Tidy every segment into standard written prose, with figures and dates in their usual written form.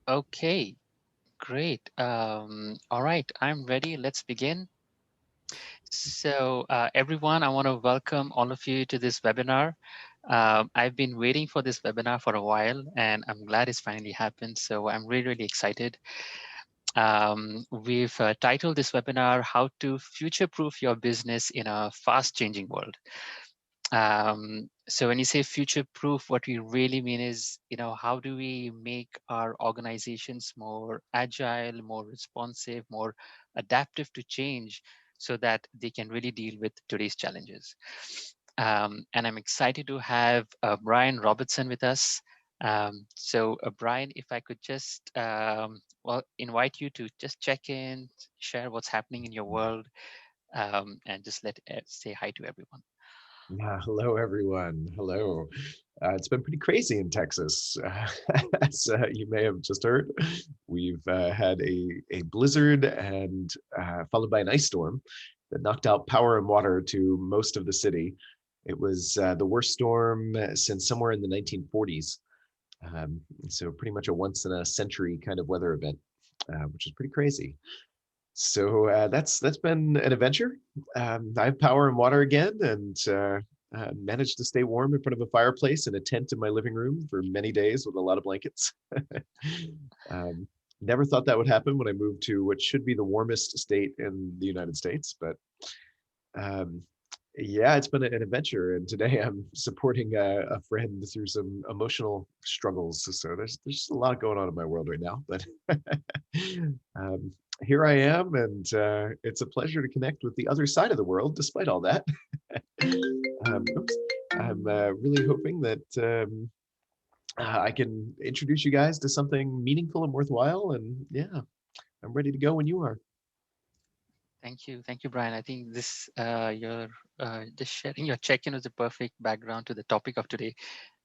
Okay, great. All right, I'm ready. Let's begin. So, everyone, I want to welcome all of you to this webinar. I've been waiting for this webinar for a while, and I'm glad it's finally happened. So I'm really, really excited. We've titled this webinar, How to Future-Proof Your Business in a Fast-Changing World. So when you say future proof, what we really mean is, how do we make our organizations more agile, more responsive, more adaptive to change so that they can really deal with today's challenges. And I'm excited to have Brian Robertson with us. So Brian, if I could just, invite you to just check in, share what's happening in your world, and just say hi to everyone. Yeah, hello, everyone. Hello. It's been pretty crazy in Texas. As you may have just heard, we've had a blizzard and followed by an ice storm that knocked out power and water to most of the city. It was the worst storm since somewhere in the 1940s. So pretty much a once in a century kind of weather event, which is pretty crazy. So that's been an adventure. I have power and water again, and managed to stay warm in front of a fireplace in a tent in my living room for many days with a lot of blankets. um, Never thought that would happen when I moved to what should be the warmest state in the United States, but um, yeah, it's been an adventure. And today I'm supporting a friend through some emotional struggles. So there's just a lot going on in my world right now, but um, here I am, and it's a pleasure to connect with the other side of the world, despite all that. Oops. I'm really hoping that I can introduce you guys to something meaningful and worthwhile. And yeah, I'm ready to go when you are. Thank you, Brian. I think this your just sharing your check-in was a perfect background to the topic of today: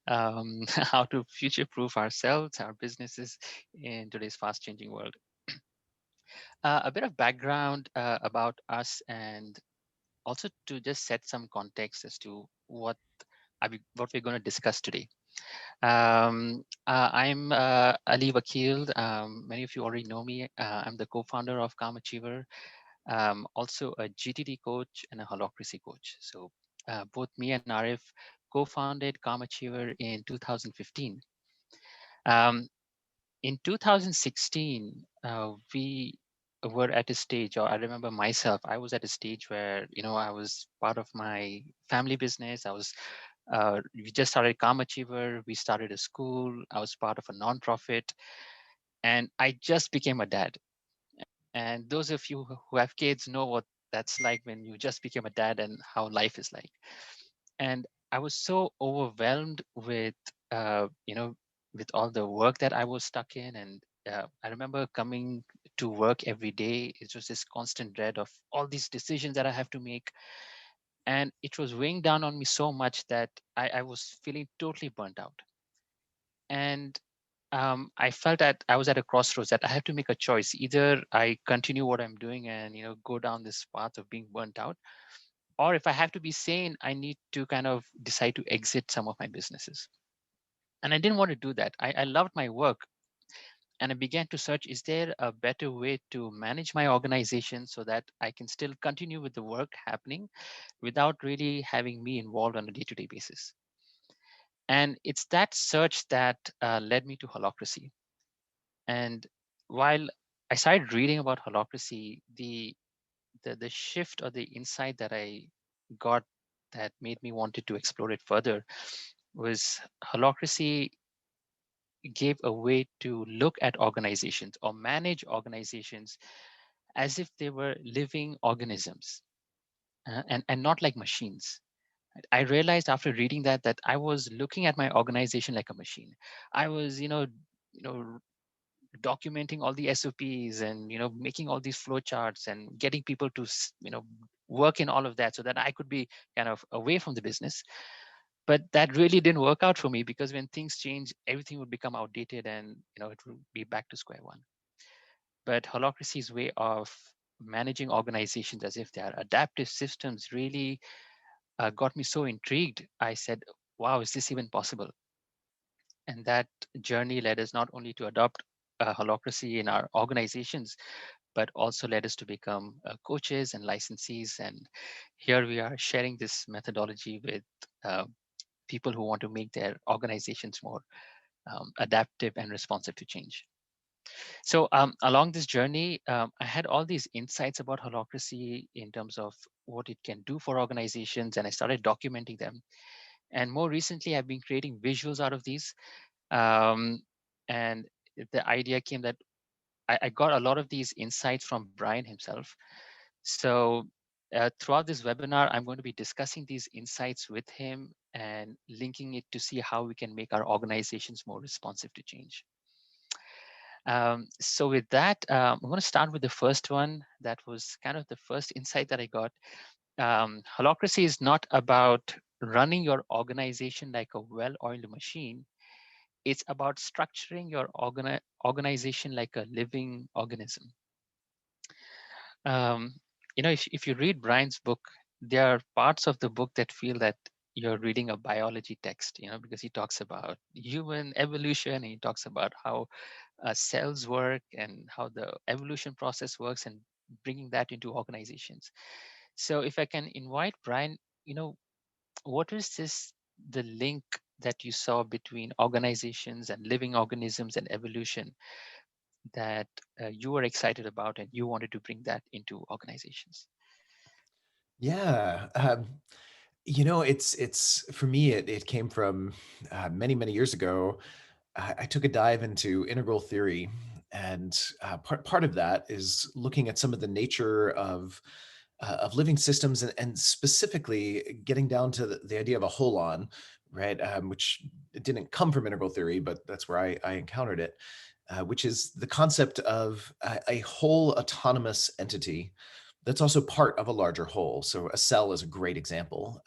how to future-proof ourselves, our businesses in today's fast-changing world. A bit of background about us, and also to just set some context as to what we're going to discuss today. I'm Ali Vakil. Many of you already know me. I'm the co-founder of Calm Achiever, also a GTD coach and a Holacracy coach. So both me and Arif co-founded Calm Achiever in 2015. Um, in 2016, we were at a stage, or I remember myself, I was at a stage where, I was part of my family business. We just started Calm Achiever. We started a school. I was part of a nonprofit, and I just became a dad. And those of you who have kids know what that's like when you just became a dad and how life is like. And I was so overwhelmed with, with all the work that I was stuck in. And I remember coming to work every day. It was this constant dread of all these decisions that I have to make. And it was weighing down on me so much that I was feeling totally burnt out. And I felt that I was at a crossroads that I had to make a choice. Either I continue what I'm doing and go down this path of being burnt out, or if I have to be sane, I need to kind of decide to exit some of my businesses. And I didn't want to do that. I loved my work, and I began to search: is there a better way to manage my organization so that I can still continue with the work happening without really having me involved on a day-to-day basis? And it's that search that led me to Holacracy. And while I started reading about Holacracy, the shift or the insight that I got that made me wanted to explore it further was Holacracy gave a way to look at organizations or manage organizations as if they were living organisms, and not like machines. I realized after reading that I was looking at my organization like a machine. I was, you know, documenting all the SOPs and making all these flow charts and getting people to work in all of that so that I could be kind of away from the business. But that really didn't work out for me, because when things change, everything would become outdated, and it would be back to square one. But Holacracy's way of managing organizations as if they are adaptive systems really got me so intrigued. I said, wow, is this even possible? And that journey led us not only to adopt holocracy in our organizations, but also led us to become coaches and licensees. And here we are sharing this methodology with uh, people who want to make their organizations more adaptive and responsive to change. So along this journey, I had all these insights about holocracy in terms of what it can do for organizations, and I started documenting them. And more recently, I've been creating visuals out of these. Um, and the idea came that I got a lot of these insights from Brian himself. So throughout this webinar, I'm going to be discussing these insights with him and linking it to see how we can make our organizations more responsive to change. So with that, I'm going to start with the first one. That was kind of the first insight that I got. Holacracy is not about running your organization like a well-oiled machine. It's about structuring your organization like a living organism. Um, if you read Brian's book, there are parts of the book that feel that you're reading a biology text, because he talks about human evolution and he talks about how cells work and how the evolution process works and bringing that into organizations. So if I can invite Brian, what is the link that you saw between organizations and living organisms and evolution that you were excited about and you wanted to bring that into organizations? Yeah. It's for me, it came from many years ago. I took a dive into integral theory, and part of that is looking at some of the nature of living systems, and specifically getting down to the idea of a holon, right? Which didn't come from integral theory, but that's where I encountered it, which is the concept of a whole autonomous entity that's also part of a larger whole. So a cell is a great example,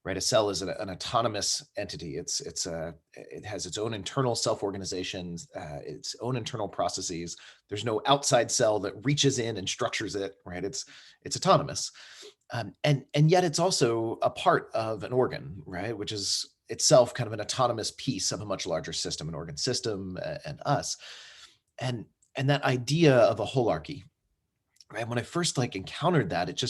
right? A cell is an autonomous entity. It has its own internal self-organization, its own internal processes. There's no outside cell that reaches in and structures it, right? It's autonomous, and yet it's also a part of an organ, right? Which is itself kind of an autonomous piece of a much larger system, an organ system, and us, and and that idea of a holarchy, right? When I first encountered that, it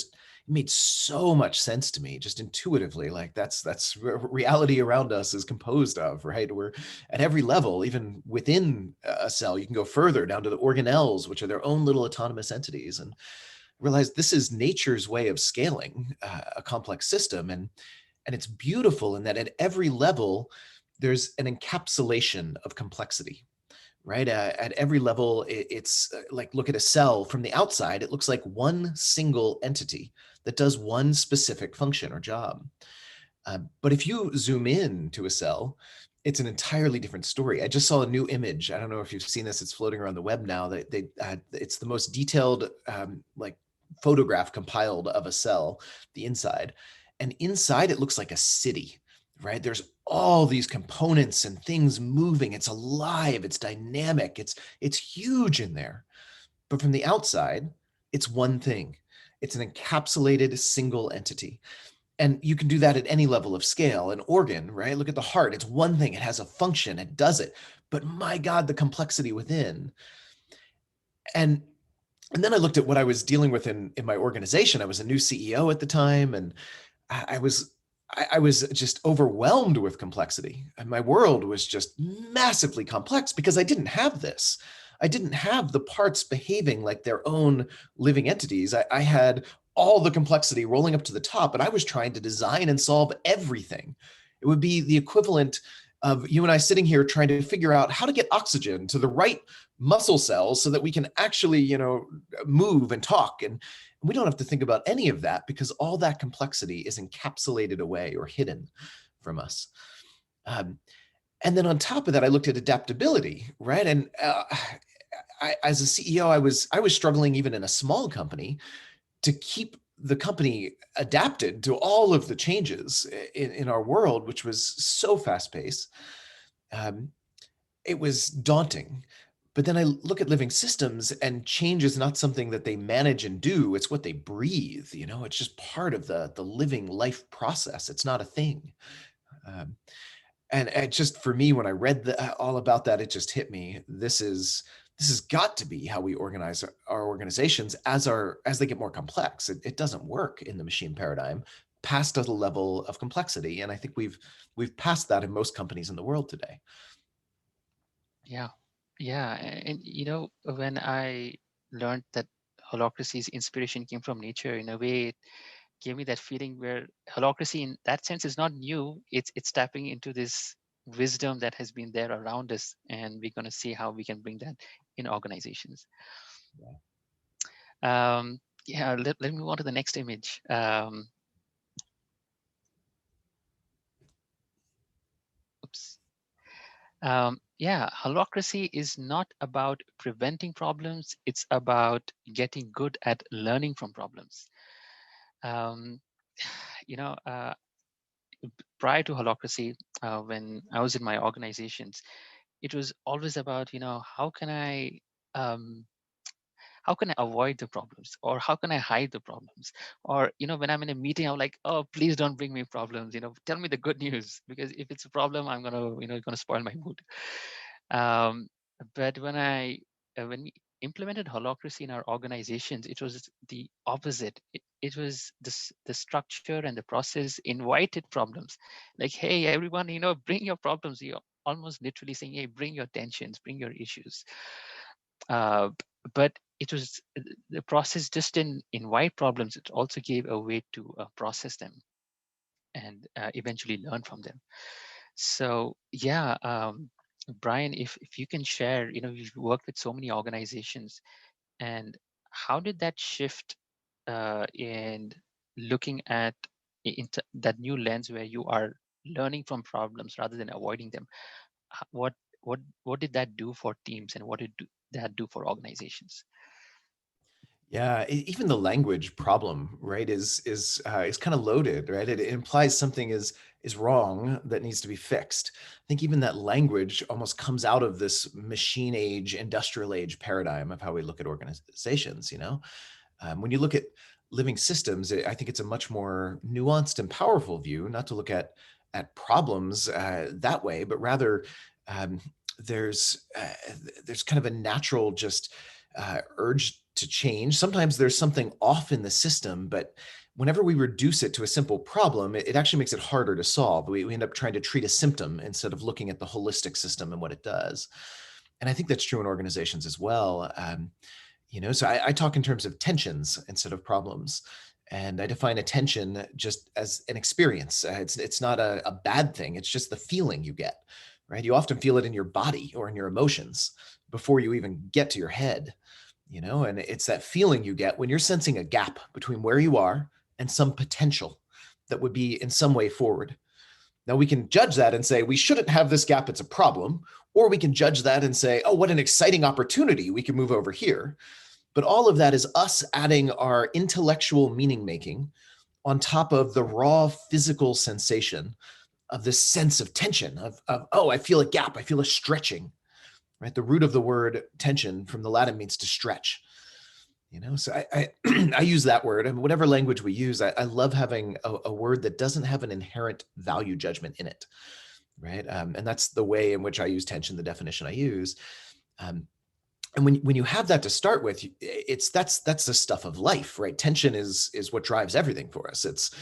made so much sense to me, just intuitively. Like that's reality around us is composed of, right? We're at every level, even within a cell, you can go further down to the organelles, which are their own little autonomous entities, and realize this is nature's way of scaling a complex system. And it's beautiful in that at every level, there's an encapsulation of complexity, right? At every level, it's like, look at a cell from the outside, it looks like one single entity that does one specific function or job. But if you zoom in to a cell, it's an entirely different story. I just saw a new image. I don't know if you've seen this. It's floating around the web now. It's the most detailed photograph compiled of a cell, the inside, and inside it looks like a city. Right? There's all these components and things moving. It's alive. It's dynamic. It's huge in there. But from the outside, it's one thing. It's an encapsulated single entity. And you can do that at any level of scale. An organ, right? Look at the heart. It's one thing. It has a function. It does it. But my God, the complexity within. And and then I looked at what I was dealing with in my organization. I was a new CEO at the time, and I was I was just overwhelmed with complexity. And my world was just massively complex because I didn't have this. I didn't have the parts behaving like their own living entities. I had all the complexity rolling up to the top, and I was trying to design and solve everything. It would be the equivalent of you and I sitting here trying to figure out how to get oxygen to the right muscle cells so that we can actually, move and talk. And we don't have to think about any of that because all that complexity is encapsulated away or hidden from us. Um, and then on top of that, I looked at adaptability, right? And as a CEO, I was struggling even in a small company to keep the company adapted to all of the changes in our world, which was so fast paced. Um, it was daunting. But then I look at living systems, and change is not something that they manage and do. It's what they breathe. It's just part of the living life process. It's not a thing. And just for me, when I read all about that, it just hit me. This is this has got to be how we organize our organizations as they get more complex. It doesn't work in the machine paradigm past a level of complexity, and I think we've passed that in most companies in the world today. Yeah, yeah, and when I learned that Holacracy's inspiration came from nature, in a way, it gave me that feeling where Holacracy, in that sense, is not new. It's tapping into this wisdom that has been there around us, and we're going to see how we can bring that in organizations. Yeah. Yeah, let me move on to the next image. Oops. Yeah, holacracy is not about preventing problems. It's about getting good at learning from problems. Um, you know, uh, Prior to holacracy, when I was in my organizations, it was always about, um, how can I avoid the problems, or how can I hide the problems? Or, when I'm in a meeting, I'm like, oh, please don't bring me problems. Tell me the good news, because if it's a problem, I'm gonna spoil my mood. Um, but when we implemented holacracy in our organizations, it was the opposite. It was the structure and the process invited problems. Like, hey, everyone, bring your problems. You're almost literally saying, hey, bring your tensions, bring your issues. Uh, but it was the process just didn't invite problems. It also gave a way to process them and eventually learn from them. So yeah, Brian, if you can share, you've worked with so many organizations, and how did that shift in looking at into that new lens where you are learning from problems rather than avoiding them? What what did that do for teams, and what did that do for organizations? Yeah, even the language problem, right, is kind of loaded, right? It implies something is wrong that needs to be fixed. I think even that language almost comes out of this machine age, industrial age paradigm of how we look at organizations. When you look at living systems, I think it's a much more nuanced and powerful view, not to look at problems that way, but rather um, there's there's kind of a natural just urge to change. Sometimes there's something off in the system, but whenever we reduce it to a simple problem, it actually makes it harder to solve. We end up trying to treat a symptom instead of looking at the holistic system and what it does. And I think that's true in organizations as well. So I talk in terms of tensions instead of problems. And I define a tension just as an experience. It's not a bad thing. It's just the feeling you get, right? You often feel it in your body or in your emotions before you even get to your head, and it's that feeling you get when you're sensing a gap between where you are and some potential that would be in some way forward. Now we can judge that and say, we shouldn't have this gap, it's a problem. Or we can judge that and say, oh, what an exciting opportunity, we can move over here. But all of that is us adding our intellectual meaning making on top of the raw physical sensation of this sense of tension, of oh, I feel a gap, I feel a stretching, right? The root of the word tension from the Latin means to stretch. So I I use that word. I mean, whatever language we use, I love having a word that doesn't have an inherent value judgment in it, right? And that's the way in which I use tension, the definition I use. Um, and when you have that to start with, that's the stuff of life, right? Tension is what drives everything for us. It's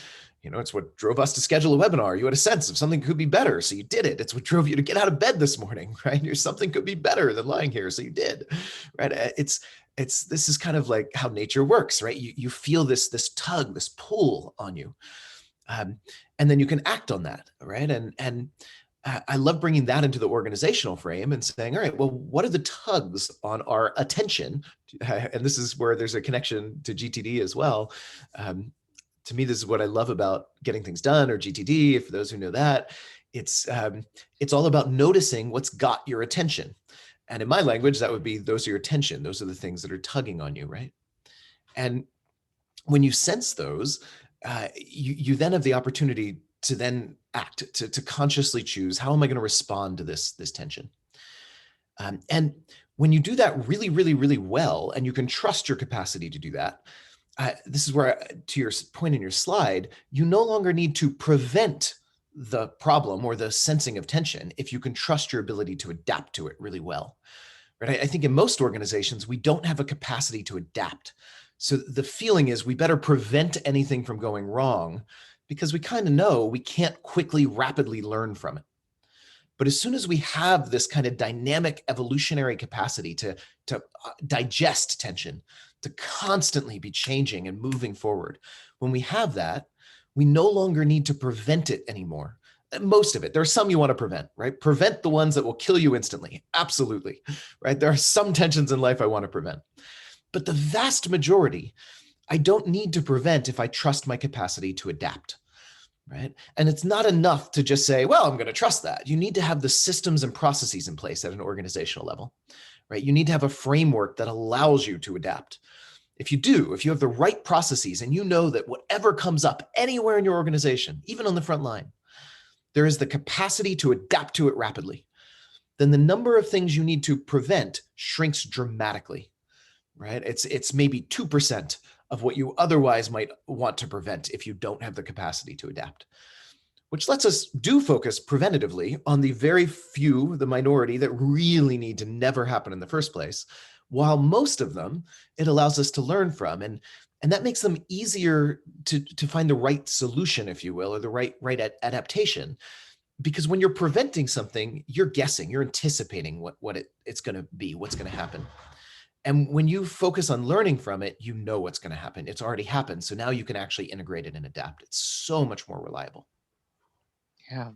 what drove us to schedule a webinar. You had a sense of something could be better, so you did it. It's what drove you to get out of bed this morning, right? Something could be better than lying here, so you did, right? This is kind of like how nature works, right? You feel this tug, this pull on you, um, and then you can act on that, right? And I love bringing that into the organizational frame and saying, all right, well, what are the tugs on our attention? And this is where there's a connection to GTD as well. To me, this is what I love about getting things done, or GTD. For those who know that, it's all about noticing what's got your attention. And in my language, that would be those are your attention. Those are the things that are tugging on you, right? And when you sense those, you then have the opportunity to then act, to consciously choose, how am I going to respond to this tension? And when you do that really, really, really well, and you can trust your capacity to do that, this is where, to your point in your slide, you no longer need to prevent the problem or the sensing of tension if you can trust your ability to adapt to it really well. right? I think in most organizations, we don't have a capacity to adapt. So the feeling is we better prevent anything from going wrong because we kind of know we can't quickly, rapidly learn from it. But as soon as we have this kind of dynamic evolutionary capacity to digest tension, to constantly be changing and moving forward, when we have that, we no longer need to prevent it anymore. Most of it. There are some you want to prevent, right? Prevent the ones that will kill you instantly. Absolutely, right? There are some tensions in life I want to prevent. But the vast majority, I don't need to prevent if I trust my capacity to adapt. Right? And it's not enough to just say, well, I'm going to trust that. You need to have the systems and processes in place at an organizational level, right? You need to have a framework that allows you to adapt. If you have the right processes and you know that whatever comes up anywhere in your organization, even on the front line, there is the capacity to adapt to it rapidly, then the number of things you need to prevent shrinks dramatically, right? It's maybe 2% of what you otherwise might want to prevent if you don't have the capacity to adapt, which lets us do focus preventatively on the very few, the minority that really need to never happen in the first place, while most of them, it allows us to learn from. And that makes them easier to find the right solution, if you will, or the right adaptation. Because when you're preventing something, you're guessing, you're anticipating what it's going to be, what's going to happen. And when you focus on learning from it, you know what's going to happen. It's already happened. So now you can actually integrate it and adapt. It's so much more reliable. Yeah.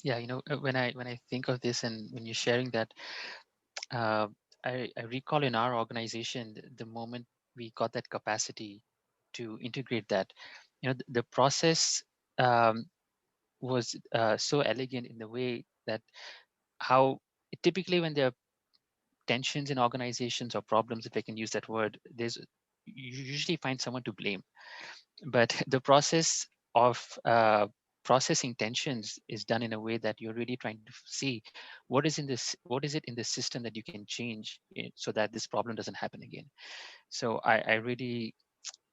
Yeah, when I think of this and when you're sharing that, uh, I recall in our organization the moment we got that capacity to integrate that, the process um, was so elegant in the way that how typically when there are tensions in organizations or problems, if I can use that word, you usually find someone to blame. But the process of processing tensions is done in a way that you're really trying to see what is it in the system that you can change so that this problem doesn't happen again. So I really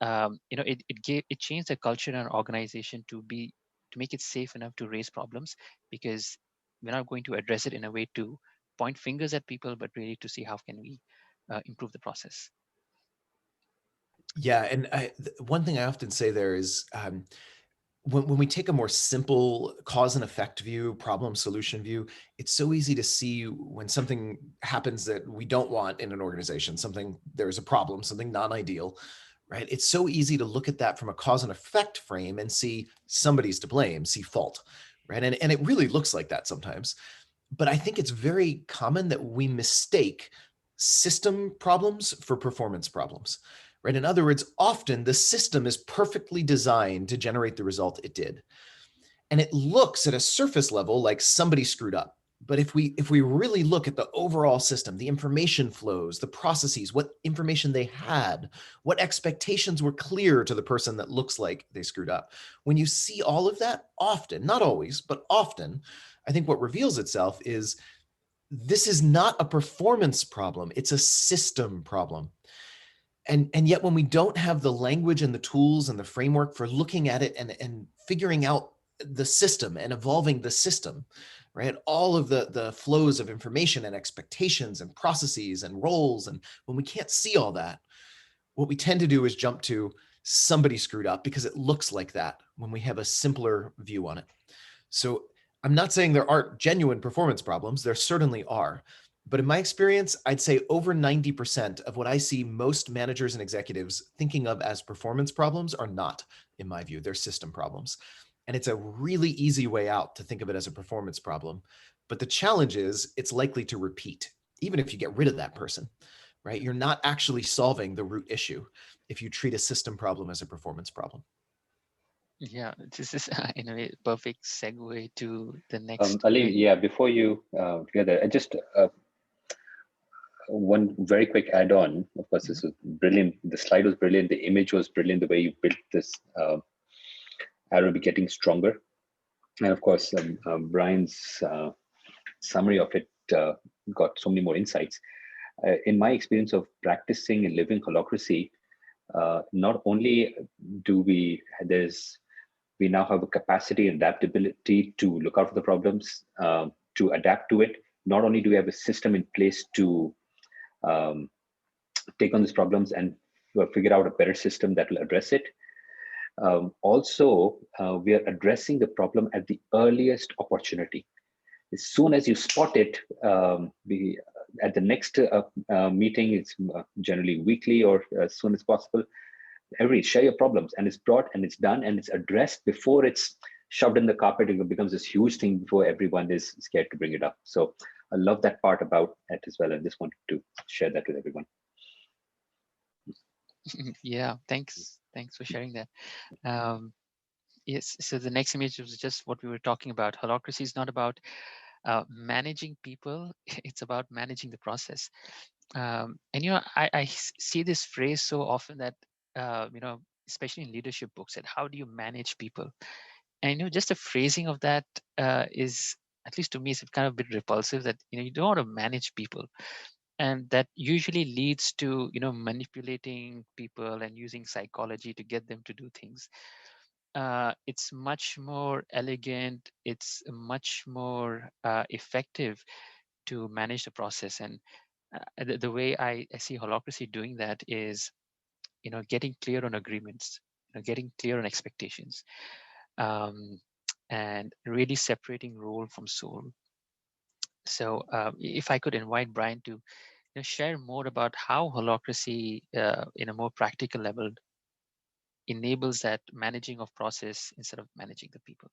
it changed the culture in our organization to make it safe enough to raise problems, because we're not going to address it in a way to point fingers at people, but really to see how can we improve the process. Yeah, and one thing I often say there is when we take a more simple cause and effect view, problem solution view, it's so easy to see when something happens that we don't want in an organization, there's a problem, something non-ideal, right? It's so easy to look at that from a cause and effect frame and see somebody's to blame, see fault, right? And it really looks like that sometimes. But I think it's very common that we mistake system problems for performance problems, right? In other words, often the system is perfectly designed to generate the result it did. And it looks at a surface level like somebody screwed up. But if we really look at the overall system, the information flows, the processes, what information they had, what expectations were clear to the person that looks like they screwed up, when you see all of that, often, not always, but often, I think what reveals itself is this is not a performance problem, it's a system problem. And yet when we don't have the language and the tools and the framework for looking at it and figuring out the system and evolving the system, right? All of the flows of information and expectations and processes and roles. And when we can't see all that, what we tend to do is jump to somebody screwed up because it looks like that when we have a simpler view on it. So I'm not saying there aren't genuine performance problems. There certainly are. But in my experience, I'd say over 90% of what I see most managers and executives thinking of as performance problems are not, in my view, they're system problems. And it's a really easy way out to think of it as a performance problem. But the challenge is it's likely to repeat, even if you get rid of that person, right? You're not actually solving the root issue if you treat a system problem as a performance problem. Yeah, this is in a way perfect segue to the next Ali, very. yeah, before you get there, I just one very quick add-on. Of course, this was brilliant. The slide was brilliant. The image was brilliant. The way you built this arrow be getting stronger. And of course, Brian's summary of it got so many more insights. In my experience of practicing and living holacracy, not only do we now have a capacity and adaptability to look out for the problems, to adapt to it. Not only do we have a system in place to um, take on these problems and figure out a better system that will address it. Also, we are addressing the problem at the earliest opportunity. As soon as you spot it, at the next meeting, it's generally weekly or as soon as possible, everybody share your problems, and it's brought and it's done and it's addressed before it's shoved in the carpet. It becomes this huge thing before everyone is scared to bring it up. So I love that part about it as well. I just wanted to share that with everyone. Yeah, thanks for sharing that. Yes, so the next image was just what we were talking about. Holacracy is not about managing people, it's about managing the process. And I see this phrase so often that especially in leadership books, that how do you manage people? And just the phrasing of that is, at least to me, is kind of a bit repulsive, that you don't want to manage people. And that usually leads to manipulating people and using psychology to get them to do things. It's much more elegant, it's much more effective to manage the process. And the way I see Holacracy doing that is getting clear on agreements, getting clear on expectations, um, and really separating role from soul. So if I could invite Brian to share more about how Holacracy, in a more practical level, enables that managing of process instead of managing the people.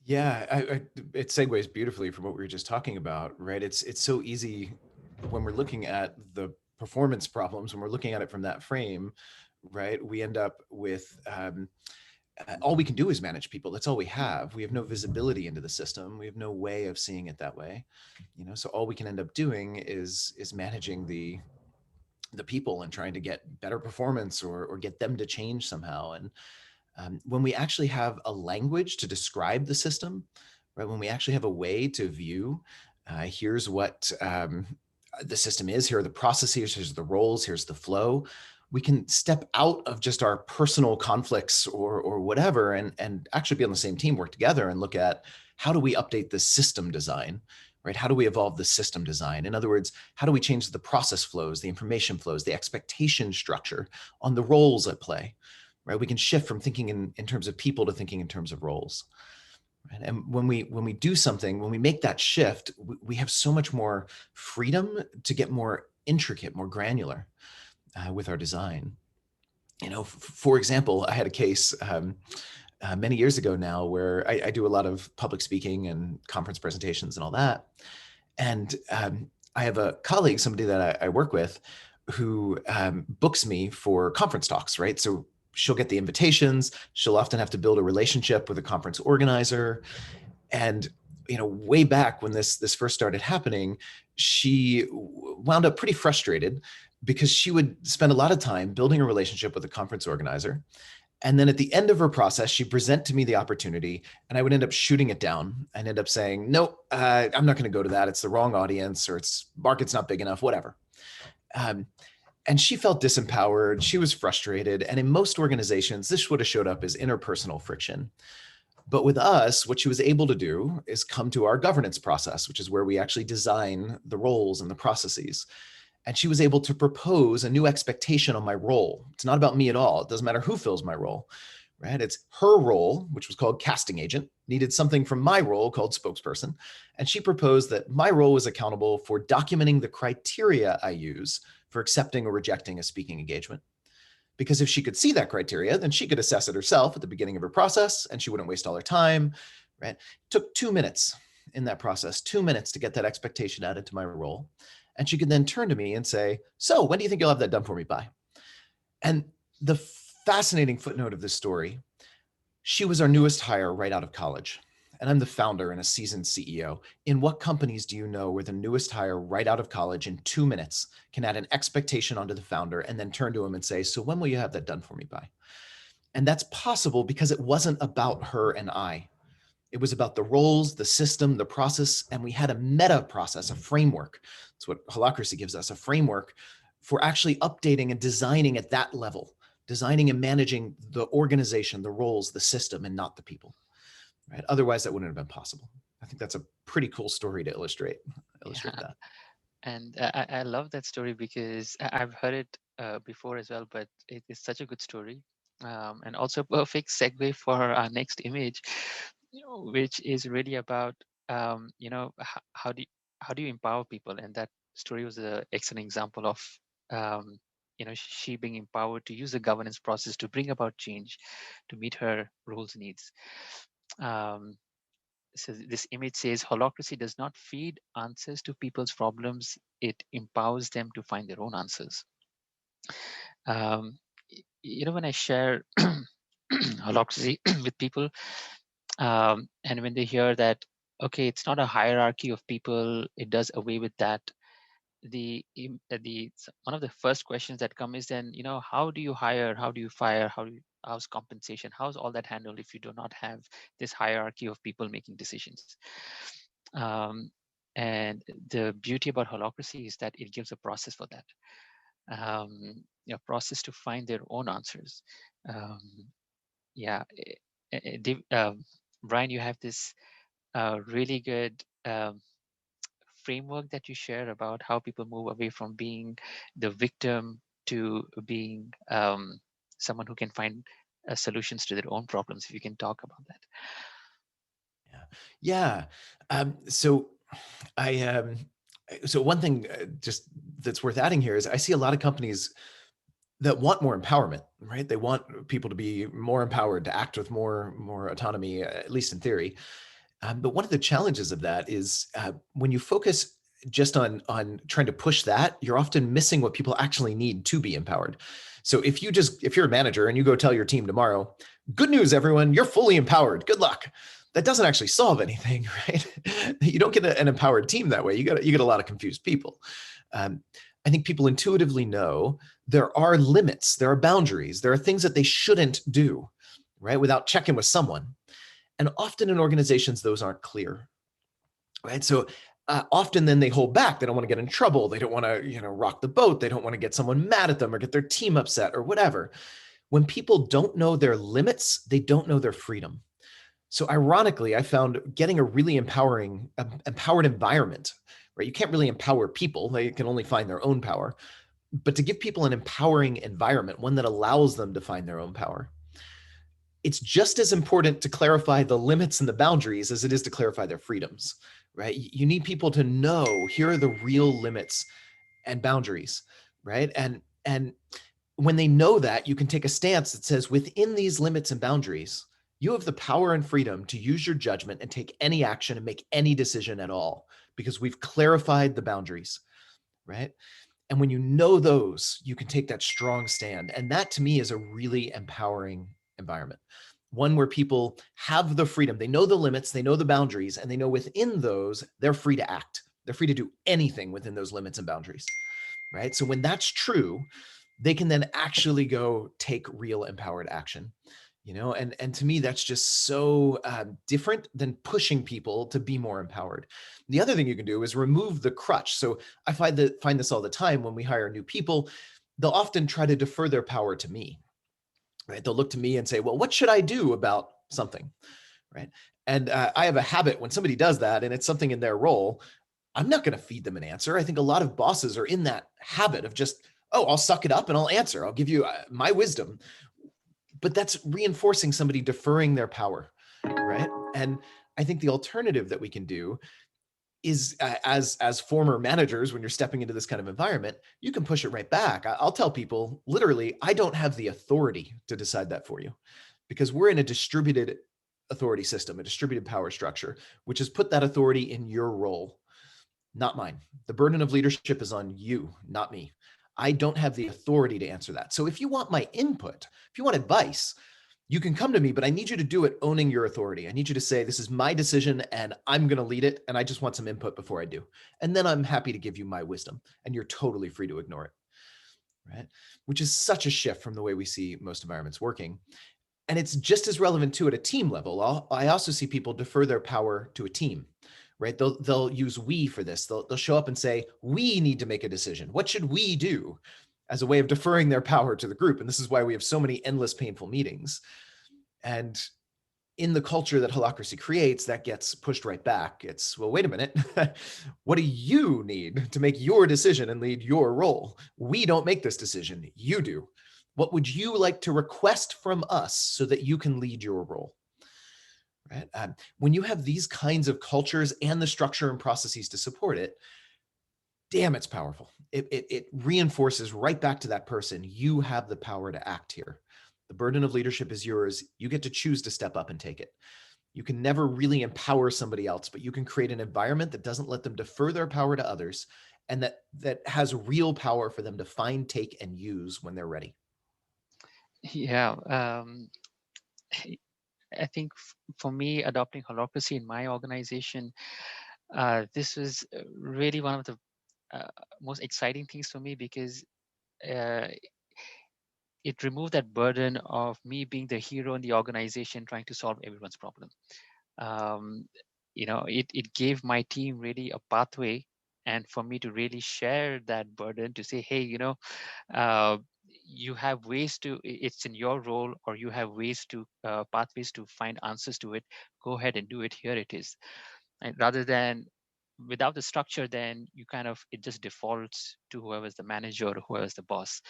Yeah, it segues beautifully from what we were just talking about, right? It's so easy when we're looking at the performance problems, when we're looking at it from that frame, right? We end up with all we can do is manage people. That's all we have. We have no visibility into the system. We have no way of seeing it that way, So all we can end up doing is managing the people and trying to get better performance or get them to change somehow. And when we actually have a language to describe the system, right? When we actually have a way to view, here's what the system is, here are the processes, here's the roles, here's the flow. We can step out of just our personal conflicts or whatever, and actually be on the same team, work together, and look at how do we update the system design, right? How do we evolve the system design? In other words, how do we change the process flows, the information flows, the expectation structure on the roles at play? Right? We can shift from thinking in terms of people to thinking in terms of roles. Right? And when we do something, when we make that shift, we have so much more freedom to get more intricate, more granular with our design. For example, I had a case many years ago now where I do a lot of public speaking and conference presentations and all that. And I have a colleague, somebody that I work with, who books me for conference talks, right? So she'll get the invitations. She'll often have to build a relationship with a conference organizer. And way back when this first started happening, she wound up pretty frustrated because she would spend a lot of time building a relationship with a conference organizer. And then at the end of her process, she'd present to me the opportunity, and I would end up shooting it down and end up saying, "No, I'm not going to go to that. It's the wrong audience, or its market's not big enough, whatever." And she felt disempowered. She was frustrated. And in most organizations, this would have showed up as interpersonal friction. But with us, what she was able to do is come to our governance process, which is where we actually design the roles and the processes. And she was able to propose a new expectation on my role. It's not about me at all. It doesn't matter who fills my role, right? It's her role, which was called casting agent, needed something from my role called spokesperson. And she proposed that my role was accountable for documenting the criteria I use for accepting or rejecting a speaking engagement. Because if she could see that criteria, then she could assess it herself at the beginning of her process, and she wouldn't waste all her time, right? It took 2 minutes in that process, 2 minutes to get that expectation added to my role. And she could then turn to me and say, "So when do you think you'll have that done for me by?" And the fascinating footnote of this story, she was our newest hire right out of college. And I'm the founder and a seasoned CEO. In what companies do you know where the newest hire right out of college in 2 minutes can add an expectation onto the founder and then turn to him and say, "So when will you have that done for me by?" And that's possible because it wasn't about her and I. It was about the roles, the system, the process, and we had a meta process, a framework. That's what Holacracy gives us, a framework for actually updating and designing at that level, designing and managing the organization, the roles, the system, and not the people. Right? Otherwise, that wouldn't have been possible. I think that's a pretty cool story to illustrate Yeah. that. And I love that story because I've heard it before as well, but it is such a good story. And also a perfect segue for our next image, which is really about, how do you empower people? And that story was an excellent example of, um, she being empowered to use the governance process to bring about change, to meet her role's needs. Um, so this image says holocracy does not feed answers to people's problems, it empowers them to find their own answers. When I share holocracy with people, and when they hear that, okay, it's not a hierarchy of people, it does away with that. One of the first questions that come is, then, how do you hire, how do you fire, how's compensation, how's all that handled if you do not have this hierarchy of people making decisions? um, and the beauty about holocracy is that it gives a process for that, a process to find their own answers. um, yeah Brian, you have this really good framework that you share about how people move away from being the victim to being someone who can find solutions to their own problems. If you can talk about that. Yeah. So so one thing just that's worth adding here is I see a lot of companies that want more empowerment, right? They want people to be more empowered, to act with more autonomy, at least in theory. But one of the challenges of that is when you focus just on trying to push that, you're often missing what people actually need to be empowered. So if you're a manager and you go tell your team tomorrow, good news, everyone, you're fully empowered. Good luck. That doesn't actually solve anything, right? You don't get an empowered team that way. You get a lot of confused people. Um, I think people intuitively know there are limits, there are boundaries, there are things that they shouldn't do, right? Without checking with someone. And often in organizations, those aren't clear, right? So often then they hold back. They don't want to get in trouble. They don't want to, rock the boat. They don't want to get someone mad at them or get their team upset or whatever. When people don't know their limits, they don't know their freedom. So ironically, I found getting a really empowered environment, right? You can't really empower people. They can only find their own power. But to give people an empowering environment, one that allows them to find their own power, it's just as important to clarify the limits and the boundaries as it is to clarify their freedoms, right? You need people to know here are the real limits and boundaries, right? And when they know that, you can take a stance that says within these limits and boundaries, you have the power and freedom to use your judgment and take any action and make any decision at all because we've clarified the boundaries, right? And when you know those, you can take that strong stand. And that to me is a really empowering environment. One where people have the freedom, they know the limits, they know the boundaries, and they know within those, they're free to act. They're free to do anything within those limits and boundaries, right? So when that's true, they can then actually go take real empowered action. And to me, that's just so different than pushing people to be more empowered. The other thing you can do is remove the crutch. So I find this all the time when we hire new people. They'll often try to defer their power to me, right? They'll look to me and say, well, what should I do about something, right? And I have a habit when somebody does that and it's something in their role, I'm not going to feed them an answer. I think a lot of bosses are in that habit of just, oh, I'll suck it up and I'll answer. I'll give you my wisdom. But that's reinforcing somebody deferring their power, right? And I think the alternative that we can do is as former managers, when you're stepping into this kind of environment, you can push it right back. I'll tell people literally, I don't have the authority to decide that for you because we're in a distributed authority system, a distributed power structure, which has put that authority in your role, not mine. The burden of leadership is on you, not me. I don't have the authority to answer that. So if you want my input, if you want advice, you can come to me, but I need you to do it owning your authority. I need you to say, this is my decision and I'm going to lead it. And I just want some input before I do. And then I'm happy to give you my wisdom and you're totally free to ignore it, right? Which is such a shift from the way we see most environments working. And it's just as relevant too at a team level. I also see people defer their power to a team, right? They'll use we for this. They'll show up and say, we need to make a decision. What should we do? As a way of deferring their power to the group. And this is why we have so many endless painful meetings. And in the culture that Holacracy creates, that gets pushed right back. It's, well, wait a minute. What do you need to make your decision and lead your role? We don't make this decision. You do. What would you like to request from us so that you can lead your role? Right? When you have these kinds of cultures and the structure and processes to support it, damn, it's powerful. It reinforces right back to that person. You have the power to act here. The burden of leadership is yours. You get to choose to step up and take it. You can never really empower somebody else, but you can create an environment that doesn't let them defer their power to others, and that has real power for them to find, take, and use when they're ready. Yeah, I think for me, adopting Holacracy in my organization, this was really one of the most exciting things for me, because uh, it removed that burden of me being the hero in the organization trying to solve everyone's problem. Um, it gave my team really a pathway, and for me to really share that burden, to say, hey, uh, you have ways to, it's in your role, or you have ways to, pathways to find answers to it. Go ahead and do it. Here it is. And rather than without the structure, then you kind of, it just defaults to whoever's the manager or whoever's the boss.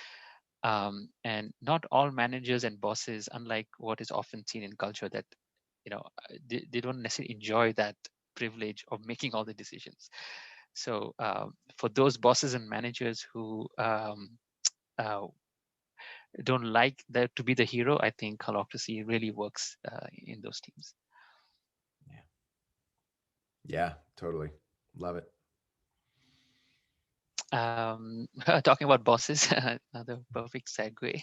And not all managers and bosses, unlike what is often seen in culture, that they don't necessarily enjoy that privilege of making all the decisions. So for those bosses and managers who uh, don't like that to be the hero, I think Holacracy really works in those teams. Yeah, totally. Love it. Talking about bosses, another perfect segue.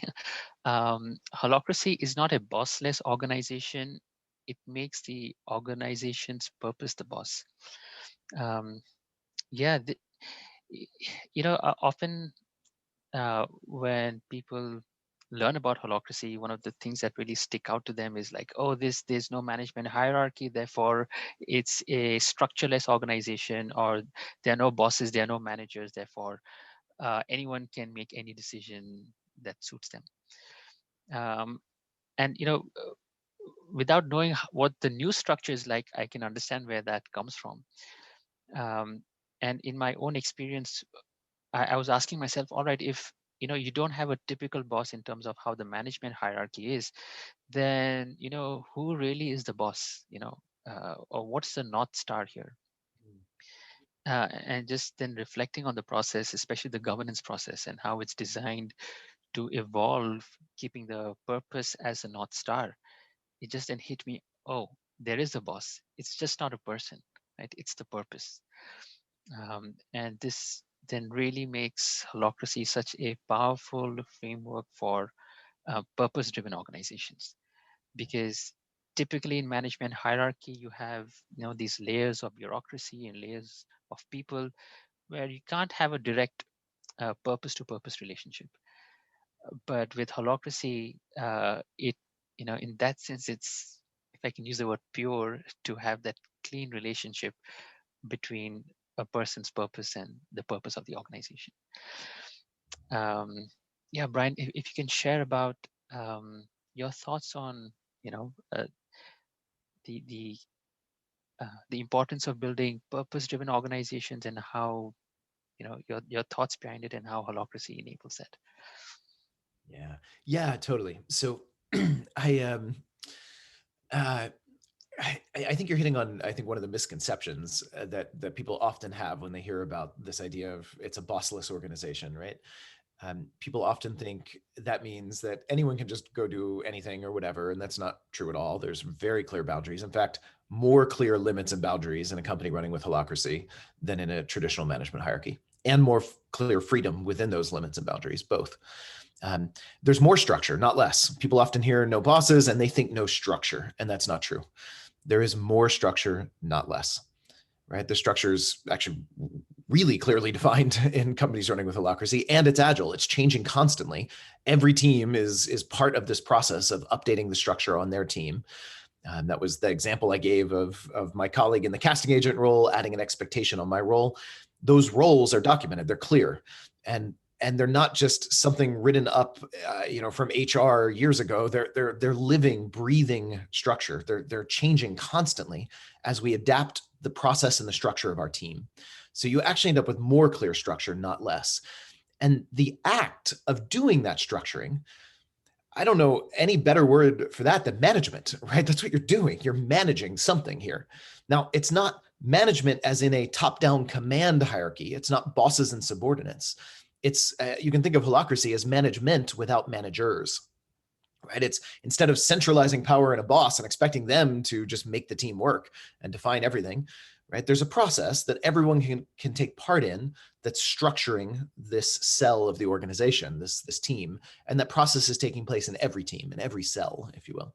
Holacracy is not a bossless organization. It makes the organization's purpose the boss. Um, yeah, often when people learn about Holacracy, one of the things that really stick out to them is like, oh, there's no management hierarchy, therefore it's a structureless organization, or there are no bosses, there are no managers, therefore anyone can make any decision that suits them. And without knowing what the new structure is like, I can understand where that comes from. And in my own experience, I was asking myself, all right, if you don't have a typical boss in terms of how the management hierarchy is, then who really is the boss? Or what's the North Star here? And just then reflecting on the process, especially the governance process and how it's designed to evolve, keeping the purpose as a North Star, it just then hit me, oh, there is a boss. It's just not a person, right? It's the purpose. And this then really makes Holacracy such a powerful framework for purpose-driven organizations. Because typically in management hierarchy, you have these layers of bureaucracy and layers of people where you can't have a direct purpose-to-purpose relationship. But with Holacracy, it in that sense, it's, if I can use the word, pure, to have that clean relationship between a person's purpose and the purpose of the organization. Yeah, Brian, if you can share about your thoughts on the the the importance of building purpose-driven organizations, and how your thoughts behind it, and how Holacracy enables that. Yeah, totally. So I uh, I think you're hitting on, I think, one of the misconceptions that people often have when they hear about this idea of it's a bossless organization, right? People often think that means that anyone can just go do anything or whatever, and that's not true at all. There's very clear boundaries. In fact, more clear limits and boundaries in a company running with Holacracy than in a traditional management hierarchy, and more clear freedom within those limits and boundaries, both. There's more structure, not less. People often hear no bosses and they think no structure, and that's not true. There is more structure, not less, right? The structure is actually really clearly defined in companies running with Holacracy, and it's agile. It's changing constantly. Every team is part of this process of updating the structure on their team. That was the example I gave of my colleague in the casting agent role, adding an expectation on my role. Those roles are documented, they're clear. And And they're not just something written up, from HR years ago. They're living, breathing structure. They're changing constantly as we adapt the process and the structure of our team. So you actually end up with more clear structure, not less. And the act of doing that structuring, I don't know any better word for that than management, right? That's what you're doing. You're managing something here. Now, it's not management as in a top-down command hierarchy. It's not bosses and subordinates. It's you can think of holacracy as management without managers, right? It's instead of centralizing power in a boss and expecting them to just make the team work and define everything, right? There's a process that everyone can take part in that's structuring this cell of the organization, this team, and that process is taking place in every team, in every cell, if you will.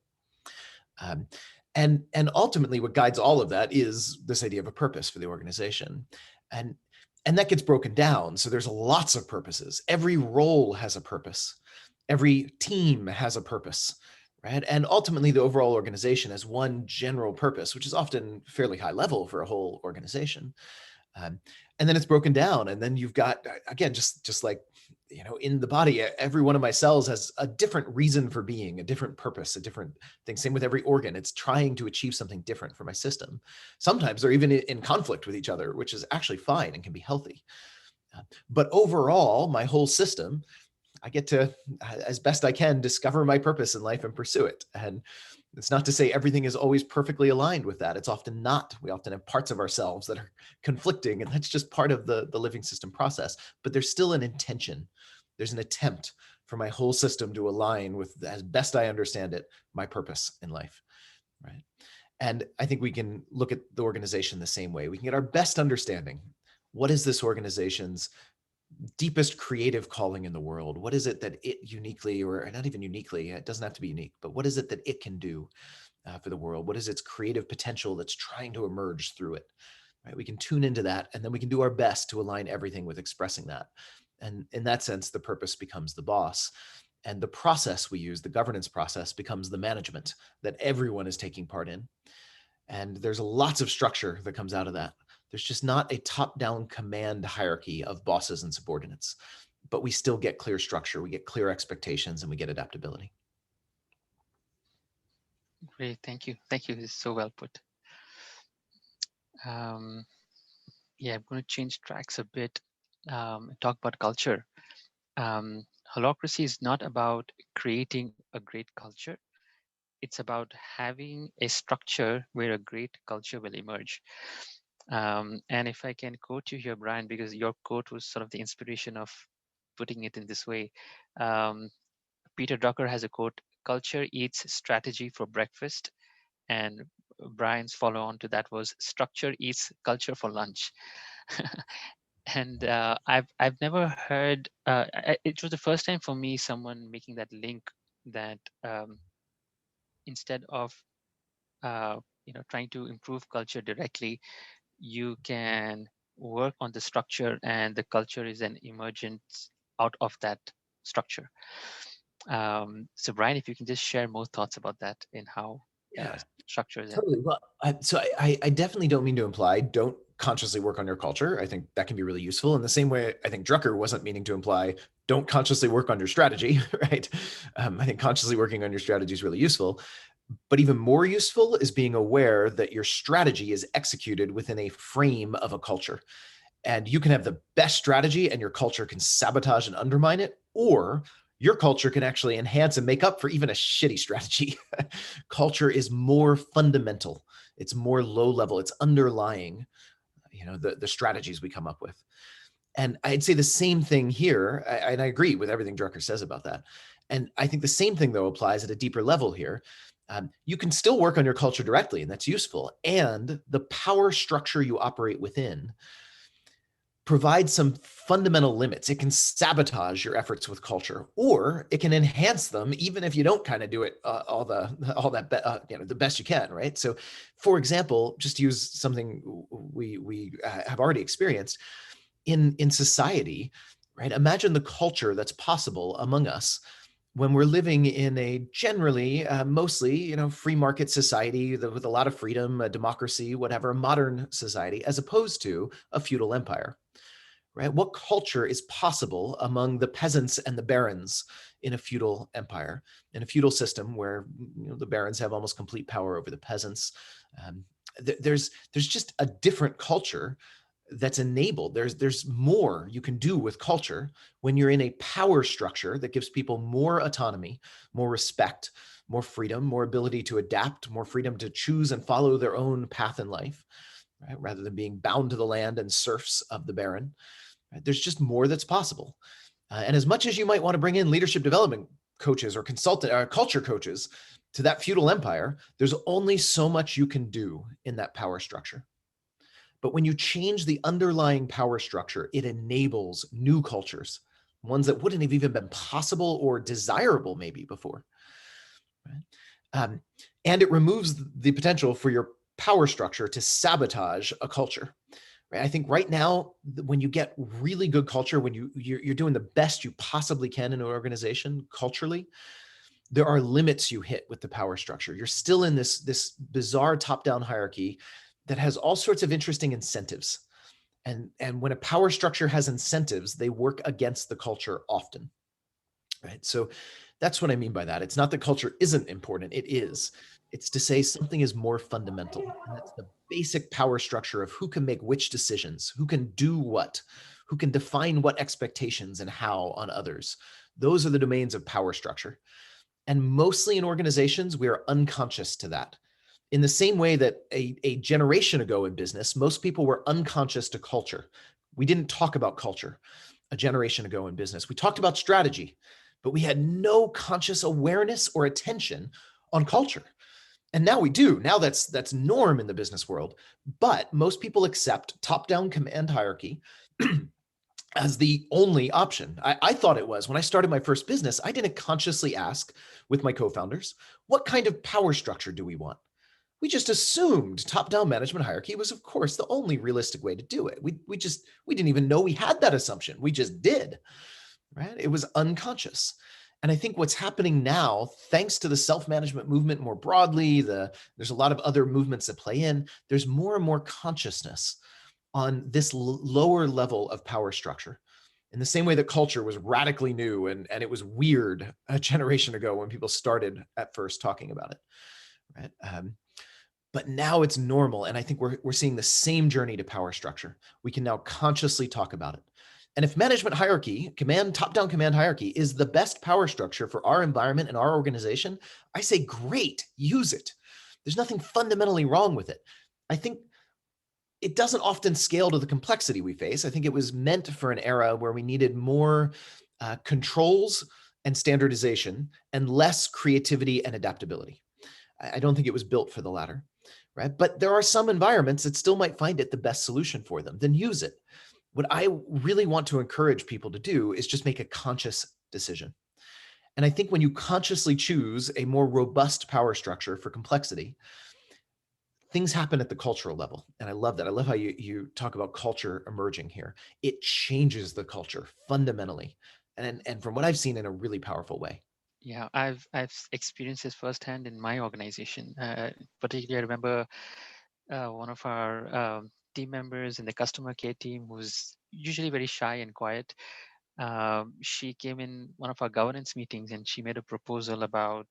And ultimately, what guides all of that is this idea of a purpose for the organization, and that gets broken down. So there's lots of purposes. Every role has a purpose. Every team has a purpose, right? And ultimately, the overall organization has one general purpose, which is often fairly high level for a whole organization. And then it's broken down. And then you've got, again, just like, in the body, every one of my cells has a different reason for being, a different purpose, a different thing. Same with every organ. It's trying to achieve something different for my system. Sometimes they're even in conflict with each other, which is actually fine and can be healthy. But overall, my whole system, I get to, as best I can, discover my purpose in life and pursue it. And it's not to say everything is always perfectly aligned with that. It's often not. We often have parts of ourselves that are conflicting, and that's just part of the living system process. But there's still an intention. There's an attempt for my whole system to align with, as best I understand it, my purpose in life, right? And I think we can look at the organization the same way. We can get our best understanding. What is this organization's deepest creative calling in the world? What is it that it uniquely, or not even uniquely, it doesn't have to be unique, but what is it that it can do for the world? What is its creative potential that's trying to emerge through it? Right? We can tune into that, and then we can do our best to align everything with expressing that. And in that sense, the purpose becomes the boss. And the process we use, the governance process, becomes the management that everyone is taking part in. And there's lots of structure that comes out of that. There's just not a top-down command hierarchy of bosses and subordinates, but we still get clear structure, we get clear expectations, and we get adaptability. Great, thank you. Thank you, this is so well put. Yeah, I'm going to change tracks a bit, talk about culture. Holacracy is not about creating a great culture. It's about having a structure where a great culture will emerge. And if I can quote you here, Brian, because your quote was sort of the inspiration of putting it in this way. Peter Drucker has a quote, "Culture eats strategy for breakfast." And Brian's follow on to that was, "Structure eats culture for lunch." And I've never heard, it was the first time for me, someone making that link that instead of trying to improve culture directly, you can work on the structure, and the culture is an emergence out of that structure. So Brian, if you can just share more thoughts about that in how structure is. Totally. Well, I definitely don't mean to imply don't consciously work on your culture. I think that can be really useful. In the same way, I think Drucker wasn't meaning to imply don't consciously work on your strategy, right? I think consciously working on your strategy is really useful. But even more useful is being aware that your strategy is executed within a frame of a culture. And you can have the best strategy and your culture can sabotage and undermine it, or your culture can actually enhance and make up for even a shitty strategy. Culture is more fundamental. It's more low level. It's underlying, the strategies we come up with. And I'd say the same thing here. And I agree with everything Drucker says about that. And I think the same thing, though, applies at a deeper level here. You can still work on your culture directly, and that's useful. And the power structure you operate within provides some fundamental limits. It can sabotage your efforts with culture, or it can enhance them, even if you don't kind of do it the best you can, right? So, for example, just to use something we have already experienced in society, right? Imagine the culture that's possible among us when we're living in a generally, mostly, free market society with a lot of freedom, a democracy, whatever, a modern society, as opposed to a feudal empire. right? What culture is possible among the peasants and the barons in a feudal empire, in a feudal system where the barons have almost complete power over the peasants? Um, there's just a different culture that's enabled. There's more you can do with culture when you're in a power structure that gives people more autonomy, more respect, more freedom, more ability to adapt, more freedom to choose and follow their own path in life, right? Rather than being bound to the land and serfs of the baron. Right? There's just more that's possible. And as much as you might want to bring in leadership development coaches or consultant or culture coaches to that feudal empire, there's only so much you can do in that power structure. But when you change the underlying power structure, it enables new cultures, ones that wouldn't have even been possible or desirable maybe before. Right? And it removes the potential for your power structure to sabotage a culture. Right? I think right now, when you get really good culture, when you're doing the best you possibly can in an organization culturally, there are limits you hit with the power structure. You're still in this bizarre top-down hierarchy that has all sorts of interesting incentives. And when a power structure has incentives, they work against the culture often. Right? So that's what I mean by that. It's not that culture isn't important, it is. It's to say something is more fundamental. And that's the basic power structure of who can make which decisions, who can do what, who can define what expectations and how on others. Those are the domains of power structure. And mostly in organizations, we are unconscious to that. In the same way that a generation ago in business, most people were unconscious to culture. We didn't talk about culture a generation ago in business. We talked about strategy, but we had no conscious awareness or attention on culture. And now we do. Now that's norm in the business world. But most people accept top-down command hierarchy as the only option. I thought it was. When I started my first business, I didn't consciously ask with my co-founders, what kind of power structure do we want? We just assumed top-down management hierarchy was, of course, the only realistic way to do it. We didn't even know we had that assumption. We just did, right? It was unconscious. And I think what's happening now, thanks to the self-management movement more broadly, there's a lot of other movements that play in, there's more and more consciousness on this lower level of power structure. In the same way that culture was radically new and it was weird a generation ago when people started at first talking about it, right? But now it's normal. And I think we're seeing the same journey to power structure. We can now consciously talk about it. And if management hierarchy, top-down command hierarchy is the best power structure for our environment and our organization, I say, great, use it. There's nothing fundamentally wrong with it. I think it doesn't often scale to the complexity we face. I think it was meant for an era where we needed more controls and standardization and less creativity and adaptability. I don't think it was built for the latter, right? But there are some environments that still might find it the best solution for them. Then use it. What I really want to encourage people to do is just make a conscious decision. And I think when you consciously choose a more robust power structure for complexity, things happen at the cultural level. And I love that. I love how you talk about culture emerging here. It changes the culture fundamentally. And from what I've seen, in a really powerful way. Yeah, I've experienced this firsthand in my organization. Particularly, I remember one of our team members in the customer care team who's usually very shy and quiet. She came in one of our governance meetings and she made a proposal about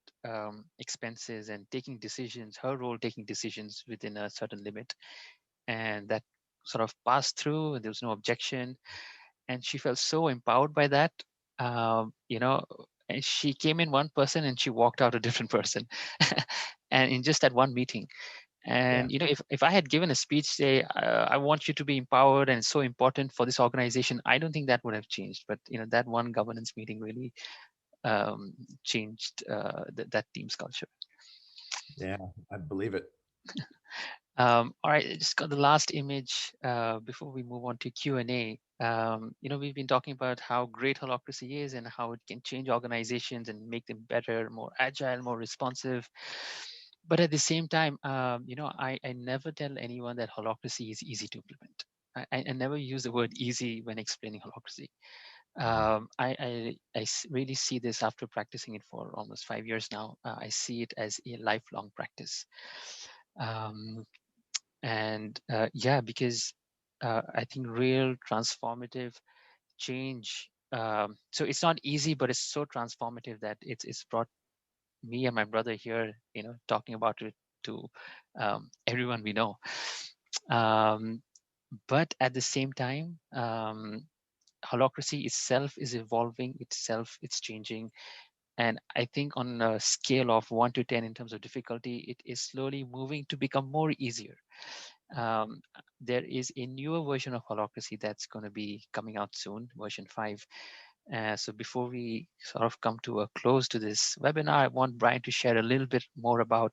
expenses and taking decisions, her role taking decisions within a certain limit. And that sort of passed through, and there was no objection. And she felt so empowered by that. And she came in one person and she walked out a different person, and in just that one meeting. Yeah. And if I had given a speech, say, I want you to be empowered and it's so important for this organization, I don't think that would have changed. But that one governance meeting really changed that team's culture. Yeah, I believe it. All right, I just got the last image before we move on to Q&A. We've been talking about how great Holacracy is and how it can change organizations and make them better, more agile, more responsive. But at the same time, I never tell anyone that Holacracy is easy to implement. I never use the word easy when explaining Holacracy. I really see this after practicing it for almost 5 years now. I see it as a lifelong practice. Um, and yeah, because I think, real transformative change. So it's not easy, but it's so transformative that it's brought me and my brother here, talking about it to everyone we know. Um, but at the same time, holocracy itself is evolving itself, it's changing. And I think on a scale of 1 to 10 in terms of difficulty, it is slowly moving to become more easier. um, there is a newer version of holocracy that's going to be coming out soon, version 5. So before we sort of come to a close to this webinar, I want Brian to share a little bit more about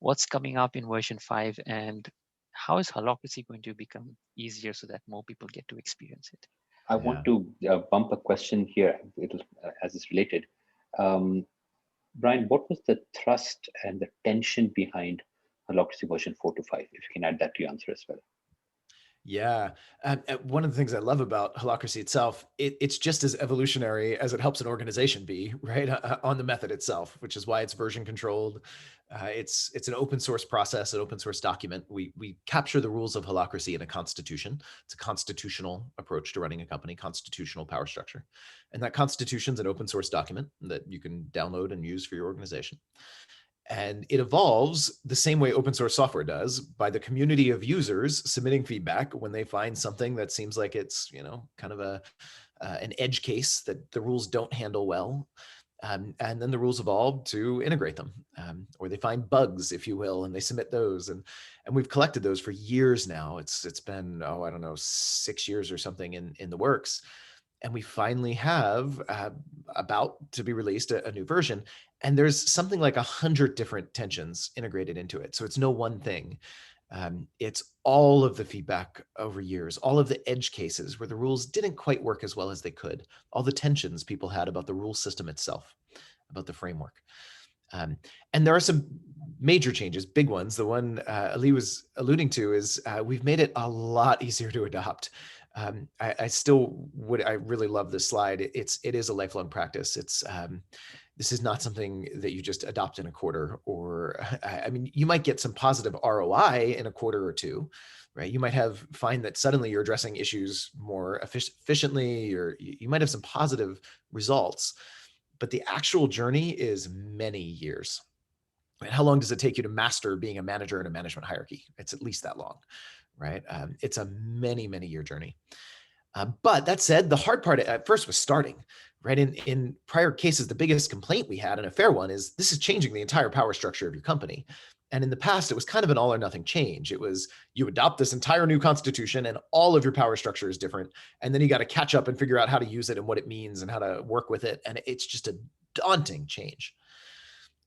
what's coming up in version 5 and how is holocracy going to become easier so that more people get to experience it. I Yeah. want to bump a question here. It was, as it's related. Um, Brian, what was the thrust and the tension behind Holacracy version 4 to 5? If you can add that to your answer as well. Yeah. One of the things I love about Holacracy itself, it's just as evolutionary as it helps an organization be, right? On the method itself, which is why it's version controlled. It's an open source process, an open source document. We capture the rules of Holacracy in a constitution. It's a constitutional approach to running a company, constitutional power structure. And that constitution is an open source document that you can download and use for your organization. And it evolves the same way open source software does, by the community of users submitting feedback when they find something that seems like it's, kind of an edge case that the rules don't handle well. And then the rules evolve to integrate them, or they find bugs, if you will, and they submit those. And we've collected those for years now. It's been, I don't know, 6 years or something in the works. And we finally have about to be released a new version. And there's something like 100 different tensions integrated into it. So it's no one thing. It's all of the feedback over years, all of the edge cases where the rules didn't quite work as well as they could, all the tensions people had about the rule system itself, about the framework. And there are some major changes, big ones. The one Ali was alluding to is we've made it a lot easier to adopt. I really love this slide. It is a lifelong practice. This is not something that you just adopt in a quarter, or, I mean, you might get some positive ROI in a quarter or two, right? You might find that suddenly you're addressing issues more efficiently, or you might have some positive results, but the actual journey is many years. And how long does it take you to master being a manager in a management hierarchy? It's at least that long, right? It's a many, many year journey. But that said, the hard part at first was starting, right? In prior cases, the biggest complaint we had, and a fair one, is this is changing the entire power structure of your company. And in the past, it was kind of an all or nothing change. It was, you adopt this entire new constitution and all of your power structure is different. And then you got to catch up and figure out how to use it and what it means and how to work with it. And it's just a daunting change.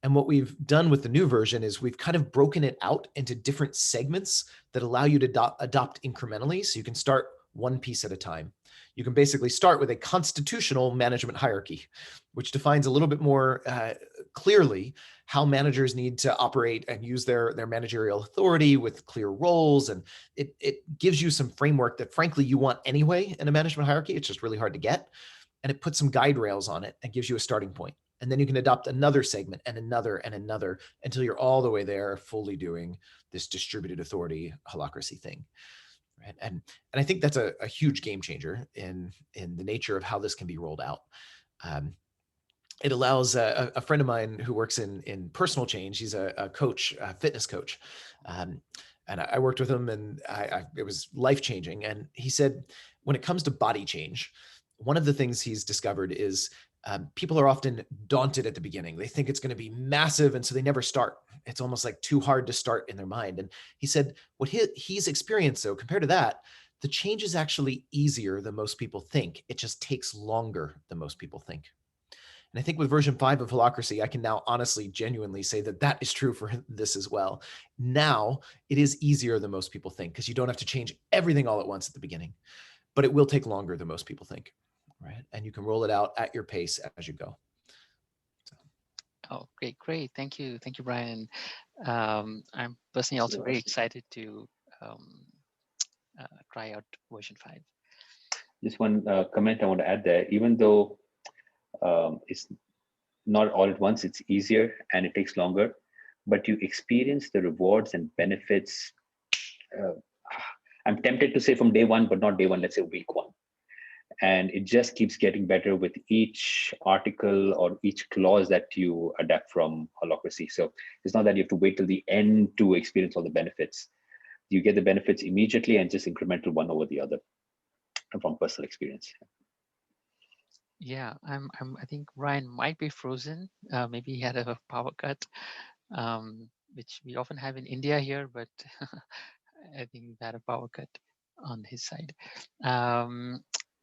And what we've done with the new version is we've kind of broken it out into different segments that allow you to adopt incrementally. So you can start one piece at a time. You can basically start with a constitutional management hierarchy, which defines a little bit more clearly how managers need to operate and use their managerial authority with clear roles. And it gives you some framework that frankly you want anyway in a management hierarchy. It's just really hard to get. And it puts some guide rails on it and gives you a starting point. And then you can adopt another segment and another until you're all the way there, fully doing this distributed authority holacracy thing. Right? And I think that's a huge game changer in the nature of how this can be rolled out. It allows a friend of mine who works in personal change. He's a coach, a fitness coach. And I worked with him, and it was life-changing. And he said, when it comes to body change, one of the things he's discovered is people are often daunted at the beginning. They think it's going to be massive, and so they never start. It's almost like too hard to start in their mind. And he said what he's experienced, though, compared to that, the change is actually easier than most people think. It just takes longer than most people think. And I think with version 5 of Holacracy, I can now honestly, genuinely say that that is true for this as well. Now, it is easier than most people think because you don't have to change everything all at once at the beginning, but it will take longer than most people think, right? And you can roll it out at your pace as you go. So. Oh, great. Thank you, Brian. I'm personally also very excited to try out version 5. Just one comment I want to add there. Even though it's not all at once, it's easier and it takes longer, but you experience the rewards and benefits I'm tempted to say from day one, but not day one, let's say week one. And it just keeps getting better with each article or each clause that you adapt from Holacracy. So it's not that you have to wait till the end to experience all the benefits. You get the benefits immediately and just incremental one over the other from personal experience. Yeah, I think Ryan might be frozen. Maybe he had a power cut, which we often have in India here, but I think we've had a power cut on his side.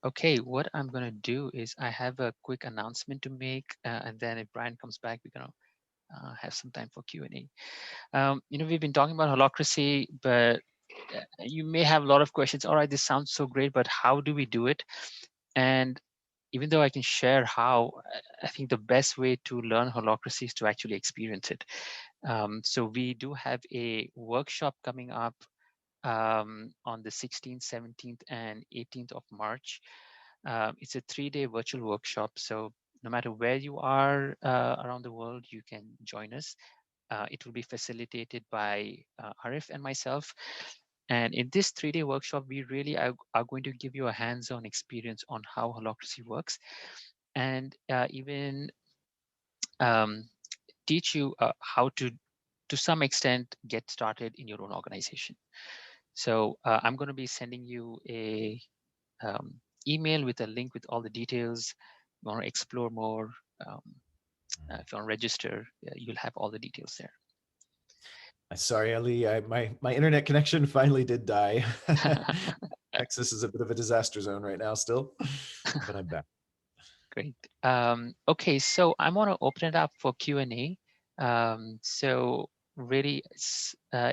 Okay, what I'm gonna do is I have a quick announcement to make, and then if Brian comes back, we're gonna have some time for Q&A. We've been talking about holacracy, but you may have a lot of questions. All right, this sounds so great, but how do we do it? And even though I can share how, I think the best way to learn holacracy is to actually experience it. So we do have a workshop coming up on the 16th, 17th, and 18th of March. It's a 3-day virtual workshop. So no matter where you are around the world, you can join us. It will be facilitated by Arif and myself. And in this 3-day workshop, we really are going to give you a hands-on experience on how holacracy works, and even teach you how to some extent, get started in your own organization. So I'm going to be sending you a email with a link with all the details. If you want to explore more, if you want to register, you'll have all the details there. Sorry, Ali, my internet connection finally did die. Texas is a bit of a disaster zone right now still, but I'm back. Great. Okay, so I'm going to open it up for Q&A. So really,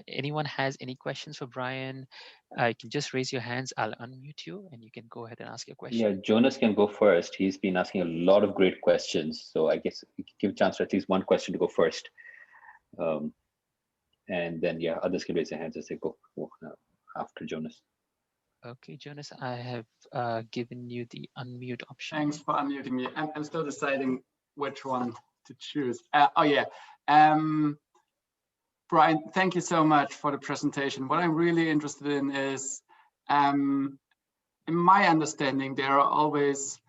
anyone has any questions for Brian, you can just raise your hands. I'll unmute you and you can go ahead and ask your question. Yeah, Jonas can go first. He's been asking a lot of great questions. So I guess we can give a chance for at least one question to go first. And then, yeah, others can raise their hands as they go after Jonas. Okay, Jonas, I have given you the unmute option. Thanks for unmuting me. I'm still deciding which one to choose. Brian, thank you so much for the presentation. What I'm really interested in is, in my understanding, there are always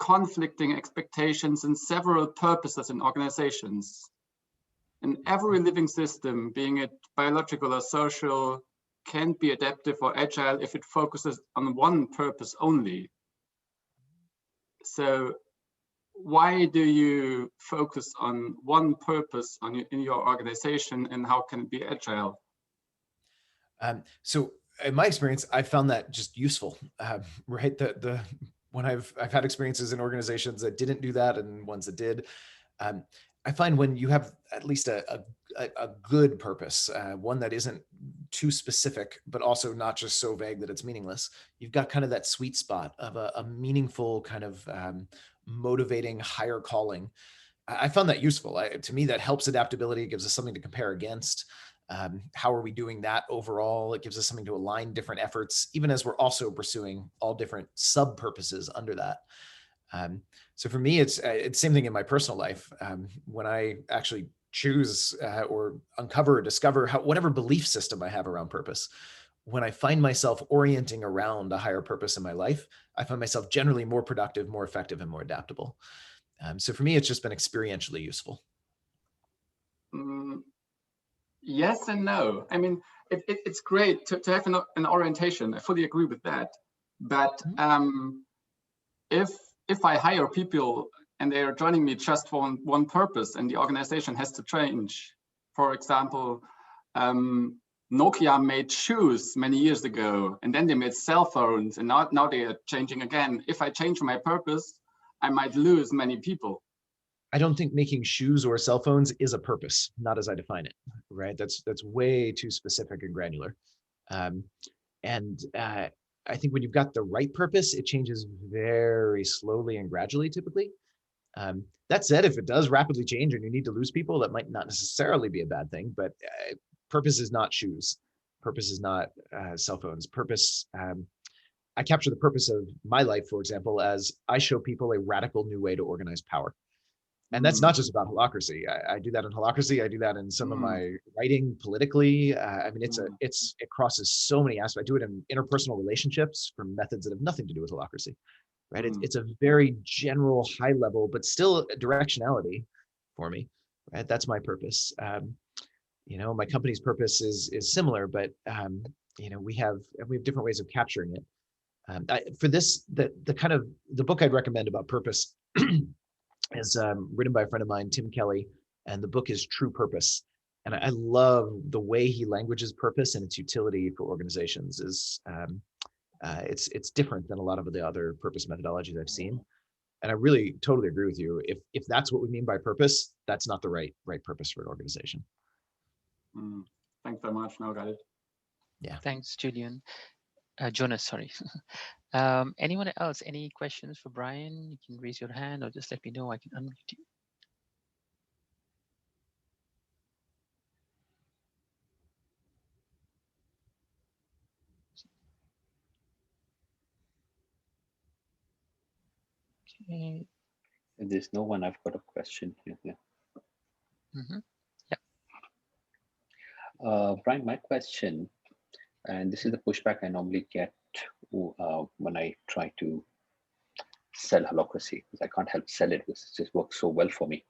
conflicting expectations and several purposes in organizations. And every living system, being it biological or social, can't be adaptive or agile if it focuses on one purpose only. So why do you focus on one purpose in your organization, and how can it be agile? So in my experience, I found that just useful, right? When I've had experiences in organizations that didn't do that and ones that did, I find when you have at least a good purpose, one that isn't too specific, but also not just so vague that it's meaningless, you've got kind of that sweet spot of a meaningful kind of motivating higher calling. I found that useful. To me, that helps adaptability. It gives us something to compare against. How are we doing that overall? It gives us something to align different efforts, even as we're also pursuing all different sub-purposes under that. So for me, it's the same thing in my personal life. When I actually choose or uncover or discover whatever belief system I have around purpose, when I find myself orienting around a higher purpose in my life, I find myself generally more productive, more effective, and more adaptable. So for me, it's just been experientially useful. Yes and no. I mean, it's great to have an orientation. I fully agree with that. But if I hire people and they are joining me just for one purpose, and the organization has to change, for example, Nokia made shoes many years ago, and then they made cell phones, and now they are changing again. If I change my purpose, I might lose many people. I don't think making shoes or cell phones is a purpose, not as I define it, right? That's way too specific and granular. I think when you've got the right purpose, it changes very slowly and gradually, typically. That said, if it does rapidly change and you need to lose people, that might not necessarily be a bad thing, but purpose is not shoes. Purpose is not cell phones. Purpose, I capture the purpose of my life, for example, as I show people a radical new way to organize power. And that's not just about Holacracy. I do that in Holacracy. I do that in some of my writing politically. I mean, it crosses so many aspects. I do it in interpersonal relationships from methods that have nothing to do with Holacracy, right? It's a very general, high level, but still a directionality for me, right? That's my purpose. You know, my company's purpose is similar, but you know, we have different ways of capturing it. For this, the kind of the book I'd recommend about purpose is written by a friend of mine, Tim Kelly, and the book is True Purpose. And I love the way he languages purpose and its utility for organizations. It's different than a lot of the other purpose methodologies I've seen. And I really totally agree with you. If that's what we mean by purpose, that's not the right purpose for an organization. Thanks so much. No, got it. Yeah. Thanks, Julian. Jonas, sorry. Anyone else? Any questions for Brian? You can raise your hand or just let me know. I can unmute you. Okay. If there's no one, I've got a question here. Yeah. Brian, my question, and this is the pushback I normally get when I try to sell Holacracy, because I can't help sell it because it just works so well for me.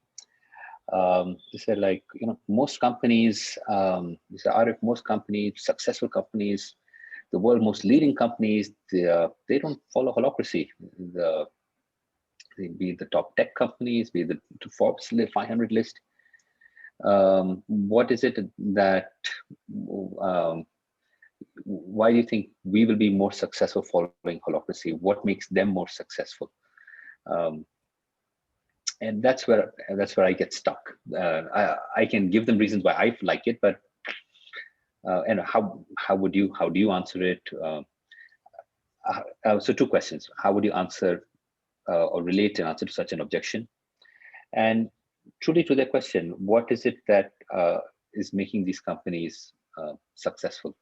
They said, like, you know, most companies, most companies, successful companies, the world's most leading companies, they don't follow Holacracy. Be it the top tech companies, be it the Forbes 500 list. What is it that, why do you think we will be more successful following Holacracy? What makes them more successful? And that's where I get stuck. I can give them reasons why I like it, but and how do you answer it? So two questions: how would you answer or relate an answer to such an objection? And truly to their question, what is it that is making these companies successful?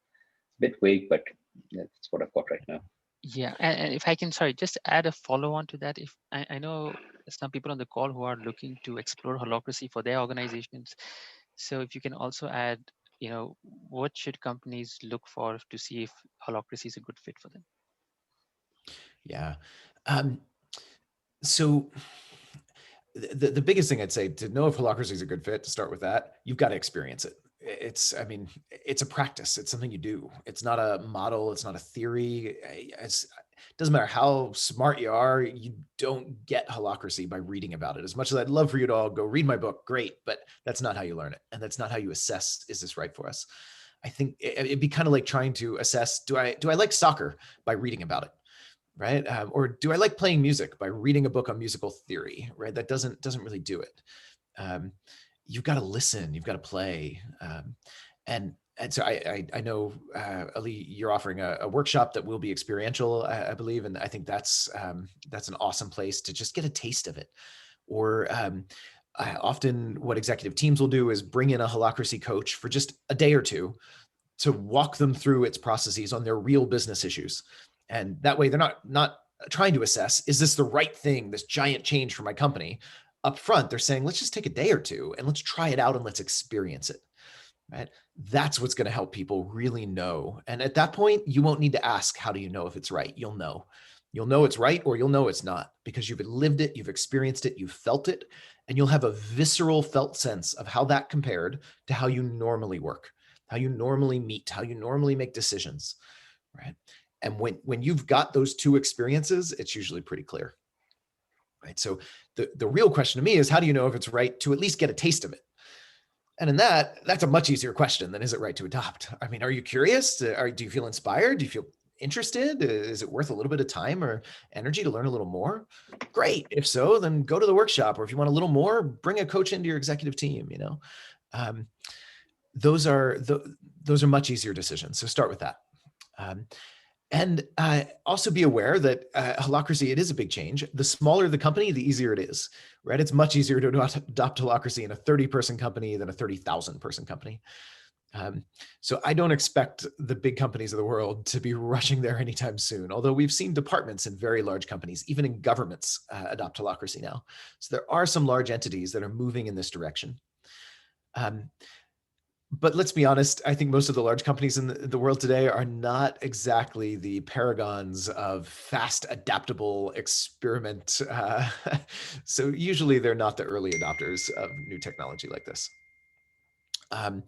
A bit vague, but that's what I've got right now. Yeah, and if I can, sorry, just add a follow-on to that. If I know some people on the call who are looking to explore Holacracy for their organizations. So if you can also add, you know, what should companies look for to see if Holacracy is a good fit for them? Yeah. So the biggest thing I'd say to know if Holacracy is a good fit, to start with that, you've got to experience it. It's a practice. It's something you do. It's not a model. It's not a theory. It doesn't matter how smart you are. You don't get Holacracy by reading about it. As much as I'd love for you to all go read my book, great, but that's not how you learn it. And that's not how you assess, is this right for us? I think it'd be kind of like trying to assess, do I like soccer by reading about it? Right? Or do I like playing music by reading a book on musical theory? Right? That doesn't really do it. You've got to listen. You've got to play. And so I know, Ali, you're offering a workshop that will be experiential, I believe, and I think that's an awesome place to just get a taste of it. Or often what executive teams will do is bring in a Holacracy coach for just a day or two to walk them through its processes on their real business issues. And that way they're not trying to assess, is this the right thing, this giant change for my company? Up front, they're saying, let's just take a day or two and let's try it out and let's experience it, right? That's what's going to help people really know. And at that point, you won't need to ask, how do you know if it's right? You'll know. You'll know it's right or you'll know it's not, because you've lived it, you've experienced it, you've felt it, and you'll have a visceral felt sense of how that compared to how you normally work, how you normally meet, how you normally make decisions, right? And when you've got those two experiences, it's usually pretty clear, right? So the real question to me is, how do you know if it's right to at least get a taste of it? And in that's a much easier question than, is it right to adopt? I mean, are you curious? Do you feel inspired? Do you feel interested? Is it worth a little bit of time or energy to learn a little more? Great. If so, then go to the workshop. Or if you want a little more, bring a coach into your executive team, you know? Those are much easier decisions. So start with that. And also be aware that Holacracy, it is a big change. The smaller the company, the easier it is, right? It's much easier to adopt Holacracy in a 30-person company than a 30,000-person company. So I don't expect the big companies of the world to be rushing there anytime soon, although we've seen departments in very large companies, even in governments, adopt Holacracy now. So there are some large entities that are moving in this direction. But let's be honest, I think most of the large companies in the world today are not exactly the paragons of fast, adaptable experiment. So usually they're not the early adopters of new technology like this. How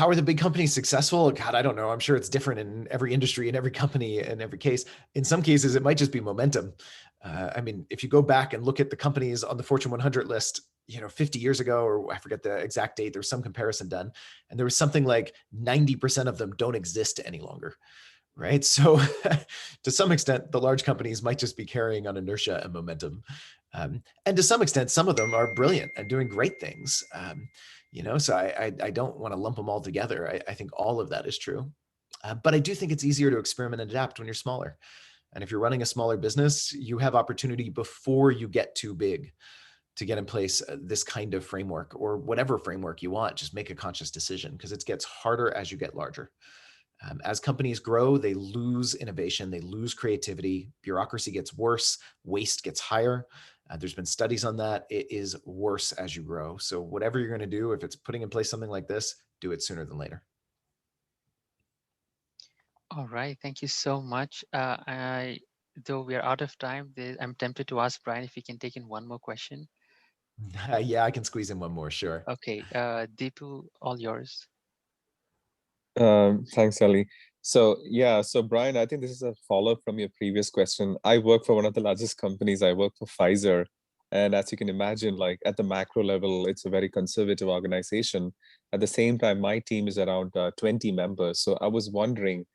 are the big companies successful? God, I don't know. I'm sure it's different in every industry, in every company, in every case. In some cases, it might just be momentum. I mean, if you go back and look at the companies on the Fortune 100 list, 50 years ago, or I forget the exact date, there was some comparison done, and there was something like 90% of them don't exist any longer, right? So to some extent, the large companies might just be carrying on inertia and momentum. And to some extent, some of them are brilliant and doing great things. So I don't want to lump them all together. I think all of that is true. But I do think it's easier to experiment and adapt when you're smaller. And if you're running a smaller business, you have opportunity before you get too big to get in place this kind of framework, or whatever framework you want. Just make a conscious decision, because it gets harder as you get larger. As companies grow, they lose innovation, they lose creativity, bureaucracy gets worse, waste gets higher. There's been studies on that. It is worse as you grow. So whatever you're going to do, if it's putting in place something like this, do it sooner than later. All right, thank you so much. Though we are out of time, I'm tempted to ask Brian if he can take in one more question. Yeah, I can squeeze in one more, sure. Okay, Deepu, all yours. Thanks, Ali. So Brian, I think this is a follow-up from your previous question. I work for one of the largest companies. I work for Pfizer. And as you can imagine, like at the macro level, it's a very conservative organization. At the same time, my team is around 20 members. So I was wondering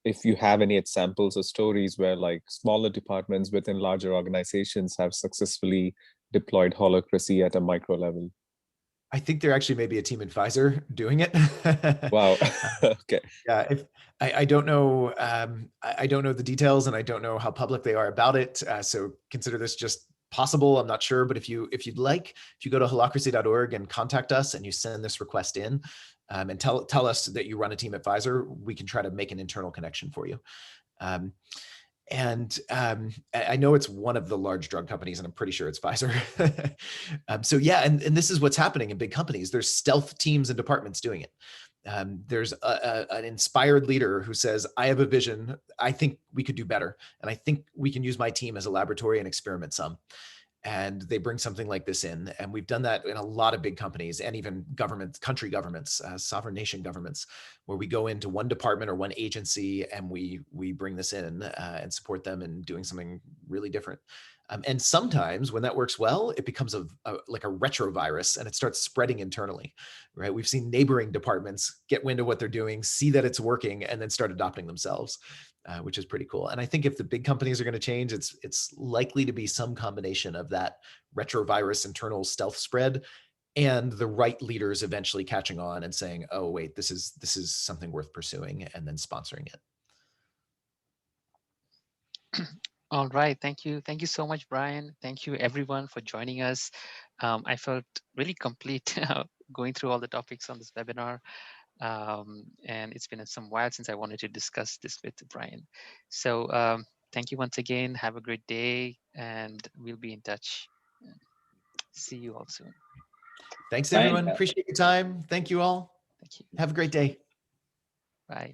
if you have any examples or stories where like smaller departments within larger organizations have successfully deployed Holacracy at a micro level. I think there actually may be a team in Pfizer doing it. Wow. Okay. Yeah, I don't know, I don't know the details, and I don't know how public they are about it. So consider this just possible. I'm not sure, but if you'd like, if you go to holacracy.org and contact us, and you send this request in, and tell us that you run a team at Pfizer, we can try to make an internal connection for you. I know it's one of the large drug companies, and I'm pretty sure it's Pfizer. So yeah, and this is what's happening in big companies. There's stealth teams and departments doing it. There's an inspired leader who says, I have a vision. I think we could do better. And I think we can use my team as a laboratory and experiment some. And they bring something like this in. And we've done that in a lot of big companies, and even governments, country governments, sovereign nation governments, where we go into one department or one agency, and we bring this in and support them in doing something really different. And sometimes when that works well, it becomes like a retrovirus, and it starts spreading internally, right? We've seen neighboring departments get wind of what they're doing, see that it's working, and then start adopting themselves, which is pretty cool. And I think if the big companies are going to change, it's likely to be some combination of that retrovirus internal stealth spread and the right leaders eventually catching on and saying, oh, wait, this is something worth pursuing, and then sponsoring it. All right, thank you so much, Brian. Thank you everyone for joining us. I felt really complete going through all the topics on this webinar, and it's been some while since I wanted to discuss this with Brian. So thank you once again. Have a great day, and we'll be in touch. See you all soon. Thanks everyone. Appreciate your time. Thank you all. Thank you. Have a great day. Bye.